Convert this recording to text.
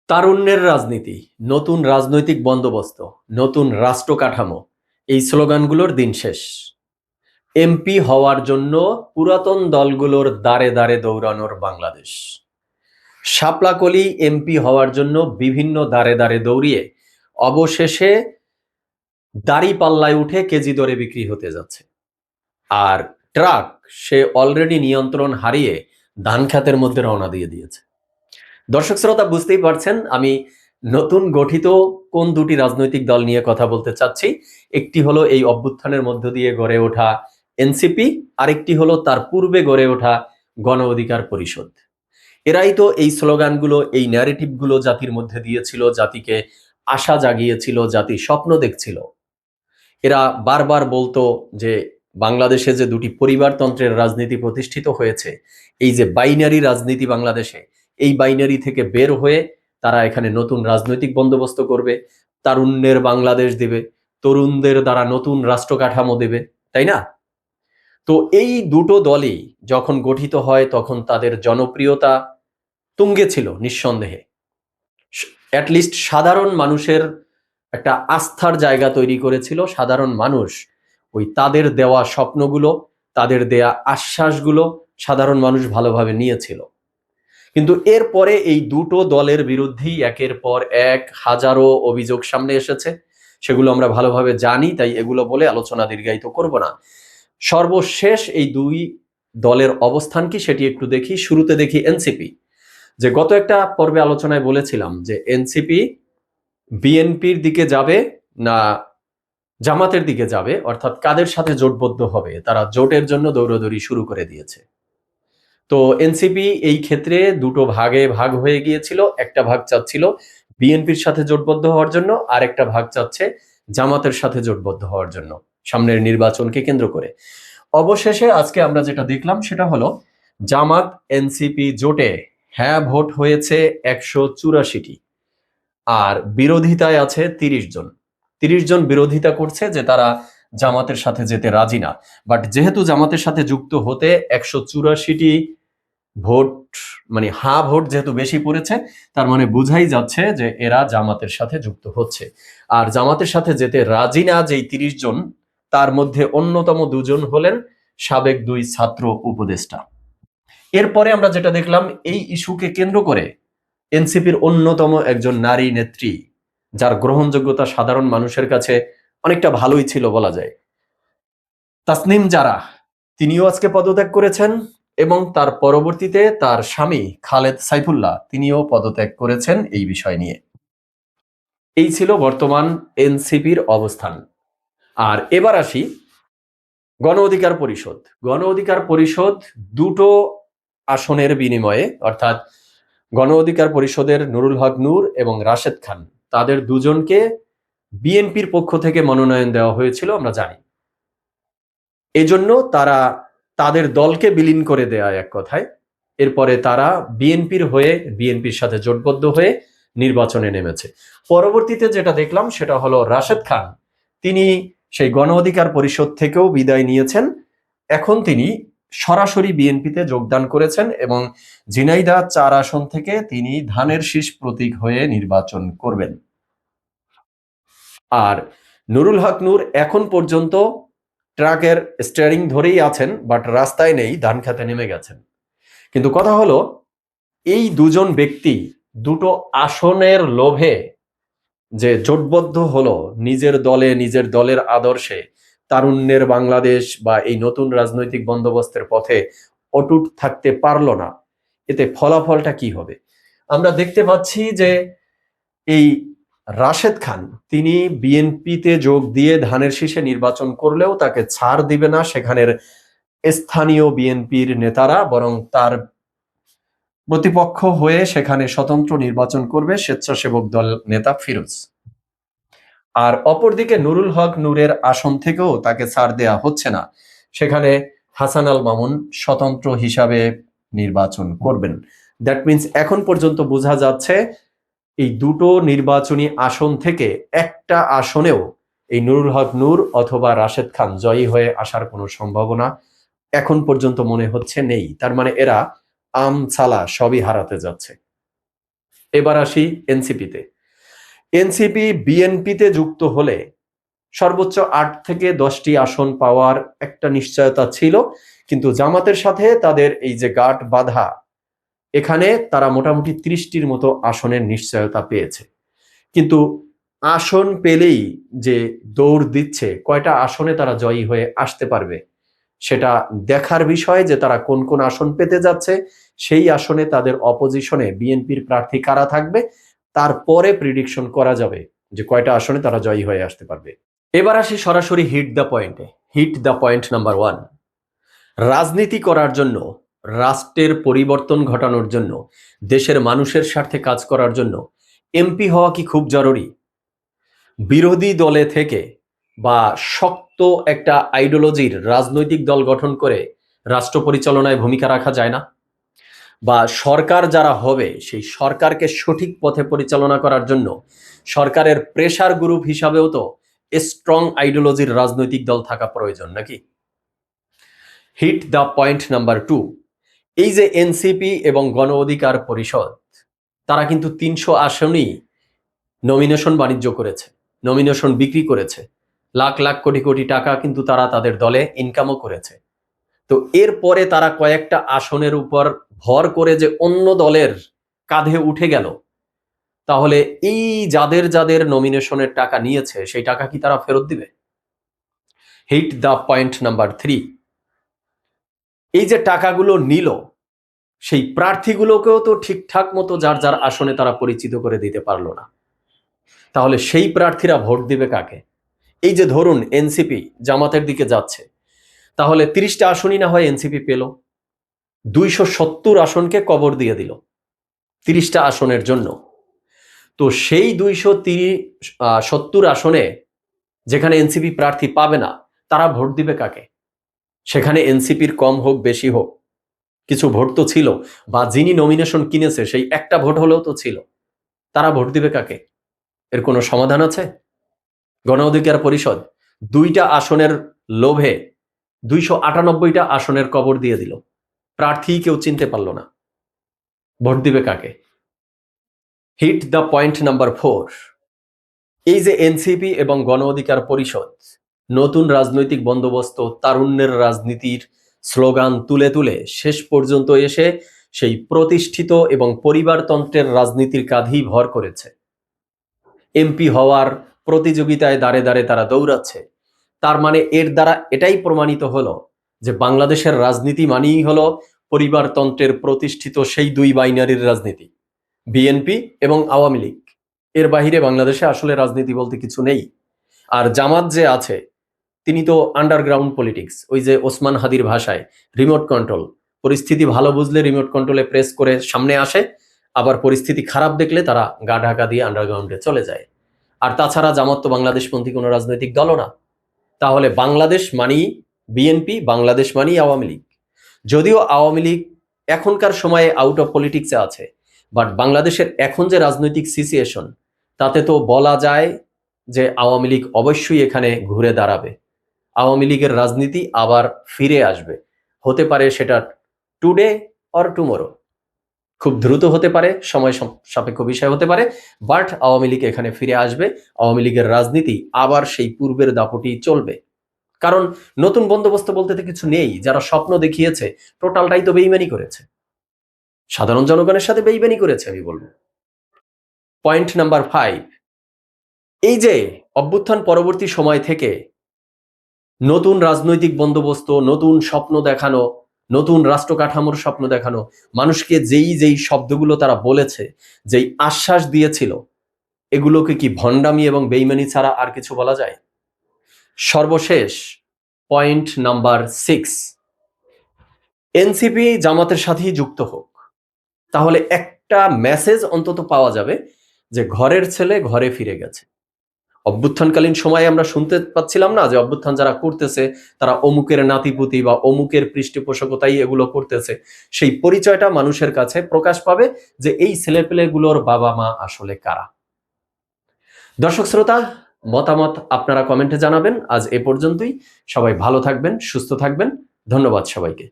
তারুণ্যের রাজনীতি, নতুন রাজনৈতিক বন্দোবস্ত, নতুন রাষ্ট্র কাঠামো, এই স্লোগানগুলোর দিন শেষ। এমপি হওয়ার জন্য পুরাতন দলগুলোর দাঁড়ে দাঁড়ে দৌড়ানোর বাংলাদেশ। শাপলা কলি এমপি হওয়ার জন্য বিভিন্ন দাঁড়ে দাঁড়ে দৌড়িয়ে অবশেষে দাঁড়িপাল্লায় উঠে কেজি দরে বিক্রি হতে যাচ্ছে। আর ট্রাক সে অলরেডি নিয়ন্ত্রণ হারিয়ে ধান খাতের মধ্যে রওনা দিয়ে দিয়েছে। দর্শক শ্রোতা বুঝতেই পারছেন আমি নতুন গঠিত কোন দুটি রাজনৈতিক দল নিয়ে কথা বলতে চাচ্ছি। একটি হলো এই অভ্যুত্থানের মধ্য দিয়ে গড়ে ওঠা এনসিপি, আরেকটি হলো তার পূর্বে গড়ে ওঠা গণ অধিকার পরিষদ। এরাই তো এই স্লোগানগুলো, এই ন্যারেটিভগুলো জাতির মধ্যে দিয়েছিল, জাতিকে আশা জাগিয়েছিল, জাতি স্বপ্ন দেখছিল। এরা বারবার বলতো যে বাংলাদেশে যে দুটি পরিবারতন্ত্রের রাজনীতি প্রতিষ্ঠিত হয়েছে, এই যে বাইনারি রাজনীতি বাংলাদেশে, এই বাইনারি থেকে বের হয়ে তারা এখানে নতুন রাজনৈতিক বন্দোবস্ত করবে, তারুণ্যের বাংলাদেশ দেবে, তরুণদের দ্বারা নতুন রাষ্ট্র কাঠামো দেবে, তাই না? তো এই দুটো দলই যখন গঠিত হয় তখন তাদের জনপ্রিয়তা তুঙ্গে ছিল নিঃসন্দেহে। অ্যাটলিস্ট সাধারণ মানুষের একটা আস্থার জায়গা তৈরি করেছিল। সাধারণ মানুষ ওই তাদের দেওয়া স্বপ্নগুলো, তাদের দেয়া আশ্বাসগুলো সাধারণ মানুষ ভালোভাবে নিয়েছিল। কিন্তু এরপরে এই দুটো দলের বিরুদ্ধেই একের পর এক হাজারো অভিযোগ সামনে এসেছে। সেগুলো আমরা ভালোভাবে জানি, তাই এগুলো বলে আলোচনা দীর্ঘায়িত করব না। সর্বশেষ এই দুই দলের অবস্থান কি সেটি একটু দেখি। শুরুতে দেখি এনসিপি। যে গত একটা পর্বে আলোচনায় বলেছিলাম যে এনসিপি বিএনপির দিকে যাবে না জামাতের দিকে যাবে, অর্থাৎ কাদের সাথে জোটবদ্ধ হবে, তারা জোটের জন্য দৌড়াদৌড়ি শুরু করে দিয়েছে। তো এনসিপি এই ক্ষেত্রে দুটো ভাগে ভাগ হয়ে গিয়েছিল। একটা ভাগ চাচ্ছিল বিএনপির সাথে জোটবদ্ধ হওয়ার জন্য, আর একটা ভাগ চাচ্ছে জামাতের সাথে জোটবদ্ধ হওয়ার জন্য সামনের নির্বাচনকে কেন্দ্র করে। অবশেষে আজকে আমরা যেটা দেখলাম সেটা হলো জামাত এনসিপি জোটে হ্যাঁ ভোট হয়েছে 184টি, আর বিরোধিতায় আছে 30 জন। 30 জন বিরোধিতা করছে যে তারা জামাতের সাথে যেতে রাজি না। বাট যেহেতু জামাতের সাথে যুক্ত হতে 184টি ভোট, মানে হ্যাঁ ভোট যেহেতু বেশি পড়েছে, তার মানে বোঝাই যাচ্ছে যে এরা জামাতের সাথে যুক্ত হচ্ছে। আর জামাতের সাথে যেতে রাজি না যেই 30 জন, তার মধ্যে অন্যতম দুজন হলেন সাবেক দুই ছাত্র উপদেষ্টা। এরপরে আমরা যেটা দেখলাম, এই ইস্যুকে কেন্দ্র করে এনসিপির অন্যতম একজন নারী নেত্রী, যার গ্রহণযোগ্যতা সাধারণ মানুষের কাছে অনেকটা ভালোই ছিল বলা যায়, তাসনিম জারা, তিনিও আজকে পদত্যাগ করেছেন। এবং তার পরবর্তীতে তার স্বামী খালেদ সাইফুল্লাহ, তিনিও পদত্যাগ করেছেন এই বিষয় নিয়ে। এই ছিল বর্তমান এনসিপির অবস্থান। আর এবার আসি গণ অধিকার পরিষদ। গণ অধিকার পরিষদ দুটো আসনের বিনিময়ে, অর্থাৎ গণ অধিকার পরিষদের নুরুল হক নূর এবং রাশেদ খান, তাদের দুজনকে বিএনপির পক্ষ থেকে মনোনয়ন দেওয়া হয়েছিল আমরা জানি। এজন্য তারা তাদের দলকে বিলীন করে দেয়া এক কথায়। এরপরে তারা বিএনপির হয়ে, বিএনপির সাথে জোটবদ্ধ হয়ে নির্বাচনে নেমেছে। পরবর্তীতে যেটা দেখলাম সেটা হলো রাশেদ খান, তিনি সেই গণ অধিকার পরিষদ থেকেও বিদায় নিয়েছেন। এখন তিনি সরাসরি বিএনপিতে যোগদান করেছেন এবং ঝিনাইদহ 4 আসন থেকে তিনি ধানের শীষ প্রতীক হয়ে নির্বাচন করবেন। আর নুরুল হক নূর এখন পর্যন্ত ট্রাকের স্টিয়ারিং ধরেই আছেন, বাট রাস্তায় নেই, ধান খেতে নেমে গেছেন। কিন্তু কথা হলো, এই দুজন ব্যক্তি দুটো আসনের লোভে যে জোটবদ্ধ হলো, নিজের দলে, নিজের দলের আদর্শে তারুণ্যের বাংলাদেশ বা এই নতুন রাজনৈতিক বন্দোবস্তের পথে অটুট থাকতে পারলো না, এতে ফলাফলটা কি হবে? আমরা দেখতে পাচ্ছি যে এই রাশেদ খান, তিনি বিএনপিতে যোগ দিয়ে ধানের শীষে নির্বাচন করলেও তাকে ছাড় দিবে না সেখানের স্থানীয় বিএনপির নেতারা, বরং তার প্রতিপক্ষ হয়ে সেখানে স্বতন্ত্র নির্বাচন করবে স্বেচ্ছাসেবক দল নেতা ফিরোজ। আর অপরদিকে নুরুল হক নূরের আসন থেকেও তাকে ছাড় দেয়া হচ্ছে না, সেখানে হাসান আল মামুন স্বতন্ত্র হিসাবে নির্বাচন করবেন। দ্যাট মিনস এখন পর্যন্ত বোঝা যাচ্ছে এই দুটো নির্বাচনী আসন থেকে একটা আসনেও এই নুরুল হক নূর অথবা রাশেদ খান জয়ী হয়ে আসার কোনো সম্ভাবনা এখন পর্যন্ত মনে হচ্ছে নেই। তার মানে এরা আম ছালা সবই হারাতে যাচ্ছে। এবার আসি এনসিপিতে। এনসিপি বিএনপিতে যুক্ত হলে সর্বোচ্চ 8 থেকে 10টি আসন পাওয়ার একটা নিশ্চয়তা ছিল, কিন্তু জামাতের সাথে তাদের এই যে গাঁট বাঁধা, এখানে তারা মোটামুটি 30টির মতো আসনের নিশ্চয়তা পেয়েছে। কিন্তু আসন পেলেই যে দৌড় দিচ্ছে, কয়টা আসনে তারা জয়ী হয়ে আসতে পারবে সেটা দেখার বিষয়, যে তারা কোন কোন আসন পেতে যাচ্ছে, সেই আসনে তাদের অপোজিশনে বিএনপির প্রার্থী কারা থাকবে, তারপরে প্রিডিকশন করা যাবে যে কয়টা আসনে তারা জয়ী হয়ে আসতে পারবে। এবার আসি সরাসরি হিট দ্য পয়েন্টে। Hit the point number 1। রাজনীতি করার জন্য, রাষ্ট্রের পরিবর্তন ঘটানোর জন্য, দেশের মানুষের স্বার্থে কাজ করার জন্য এমপি হওয়া কি খুব জরুরি? বিরোধী দলে থেকে বা শক্ত একটা আইডিওলজির রাজনৈতিক দল গঠন করে রাষ্ট্র পরিচালনায় ভূমিকা রাখা যায় না? বা সরকার যারা হবে সেই সরকারকে সঠিক পথে পরিচালনা করার জন্য সরকারের প্রেসার গ্রুপ হিসাবেও তো স্ট্রং আইডিওলজির রাজনৈতিক দল থাকা প্রয়োজন নাকি? Hit the point number 2। এই যে এনসিপি এবং গণ অধিকার পরিষদ, তারা কিন্তু 300 আসনই নমিনেশন বাণিজ্য করেছে, নমিনেশন বিক্রি করেছে, লাখ লাখ কোটি কোটি টাকা কিন্তু তারা তাদের দলে ইনকামও করেছে। তো এরপরে তারা কয়েকটা আসনের উপর ভর করে যে অন্য দলের কাঁধে উঠে গেল, তাহলে এই যাদের যাদের নমিনেশনের টাকা নিয়েছে সেই টাকা কি তারা ফেরত দিবে? Hit the point number 3। এই যে টাকাগুলো নিল, সেই প্রার্থীগুলোকেও তো ঠিকঠাক মতো যার যার আসনে তারা পরিচিত করে দিতে পারলো না। তাহলে সেই প্রার্থীরা ভোট দিবে কাকে? এই যে ধরুন এনসিপি জামাতের দিকে যাচ্ছে, তাহলে 30টা আসনই না হয় এনসিপি পেল, 270 আসনকে কবর দিয়ে দিল 30টা আসনের জন্য। তো সেই 270 আসনে যেখানে এনসিপি প্রার্থী পাবে না, তারা ভোট দিবে কাকে? সেখানে এনসিপির কম হোক বেশি হোক, কিছু ভোট তো ছিল, বা যিনি নমিনেশন কিনেছে সেই একটা ভোট হলেও তো ছিল, তারা ভোট দিবে কাকে? এর কোনো সমাধান আছে? গণ অধিকার পরিষদ 2টা আসনের লোভে 298টা আসনের কবর দিয়ে দিল, প্রার্থী কেউ চিনতে পারল না, ভোট দিবে কাকে? Hit the point number 4। এই যে এনসিপি এবং গণ অধিকার পরিষদ নতুন রাজনৈতিক বন্দোবস্ত, তারুণ্যের রাজনীতির স্লোগান তুলে তুলে শেষ পর্যন্ত এসে সেই প্রতিষ্ঠিত এবং পরিবারতন্ত্রের রাজনীতির কাঁধেই ভর করেছে। এমপি হওয়ার প্রতিযোগিতায় দাঁড়ে দাঁড়ে তারা দৌড়াচ্ছে। তার মানে এর দ্বারা এটাই প্রমাণিত হলো যে বাংলাদেশের রাজনীতি মানেই হলো পরিবারতন্ত্রের প্রতিষ্ঠিত সেই দুই বাইনারির রাজনীতি, বিএনপি এবং আওয়ামী লীগ। এর বাহিরে বাংলাদেশে আসলে রাজনীতি বলতে কিছু নেই। আর জামাত যে আছে, তিনি তো আন্ডারগ্রাউন্ড পলিটিক্স, ওই যে ওসমান হাদির ভাষায় রিমোট কন্ট্রোল। পরিস্থিতি ভালো বুঝলে রিমোট কন্ট্রোলে প্রেস করে সামনে আসে, আবার পরিস্থিতি খারাপ দেখলে তারা গা ঢাকা দিয়ে আন্ডারগ্রাউন্ডে চলে যায়। আর তাছাড়া জামাত তো বাংলাদেশপন্থী কোনো রাজনৈতিক দলও না। তাহলে বাংলাদেশ মানেই বিএনপি, বাংলাদেশ মানেই আওয়ামী লীগ। যদিও আওয়ামী লীগ এখনকার সময়ে আউট অফ পলিটিক্সে আছে, বাট বাংলাদেশের এখন যে রাজনৈতিক সিচুয়েশন, তাতে তো বলা যায় যে আওয়ামী লীগ অবশ্যই এখানে ঘুরে দাঁড়াবে। আওয়ামী লীগের রাজনীতি আবার ফিরে আসবে। হতে পারে সেটা টুডে অর টুমোরো, খুব দ্রুত হতে পারে, সময় সাপেক্ষ বিষয় হতে পারে, বাট আওয়ামী লীগ এখানে ফিরে আসবে। আওয়ামী লীগের রাজনীতি আবার সেই পূর্বের দাপটেই চলবে। কারণ নতুন বন্দোবস্ত বলতে তো কিছু নেই। যারা স্বপ্ন দেখিয়েছে টোটালটাই তো বেইমানি করেছে, সাধারণ জনগণের সাথে বেইমানি করেছে আমি বলবো। Point number 5। এই যে অভ্যুত্থান পরবর্তী সময় থেকে নতুন রাজনৈতিক বন্দোবস্ত, নতুন স্বপ্ন দেখানো, নতুন রাষ্ট্র কাঠামোর স্বপ্ন দেখানো, মানুষকে যেই শব্দগুলো তারা বলেছে, যেই আশ্বাস দিয়েছিল, এগুলোকে কি ভণ্ডামি এবং বেইমানি ছাড়া আর কিছু বলা যায়? সর্বশেষ পয়েন্ট নাম্বার 6। এনসিপি জামাতের সাথেই যুক্ত হোক, তাহলে একটা মেসেজ অন্তত পাওয়া যাবে যে ঘরের ছেলে ঘরে ফিরে গেছে। অভ্যুত্থানকালীন সময়ে আমরা শুনতে পাচ্ছিলাম না যে অভ্যুত্থান যারা করতেছে তারা অমুকের নাতিপুতি বা অমুকের পৃষ্ঠপোষকতাই এগুলো করতেছে। সেই পরিচয়টা মানুষের কাছে প্রকাশ পাবে যে এই ছেলেপেলেগুলোর বাবা মা আসলে কারা। দর্শক শ্রোতা, মতামত আপনারা কমেন্টে জানাবেন। আজ এ পর্যন্তই। সবাই ভালো থাকবেন, সুস্থ থাকবেন। ধন্যবাদ সবাইকে।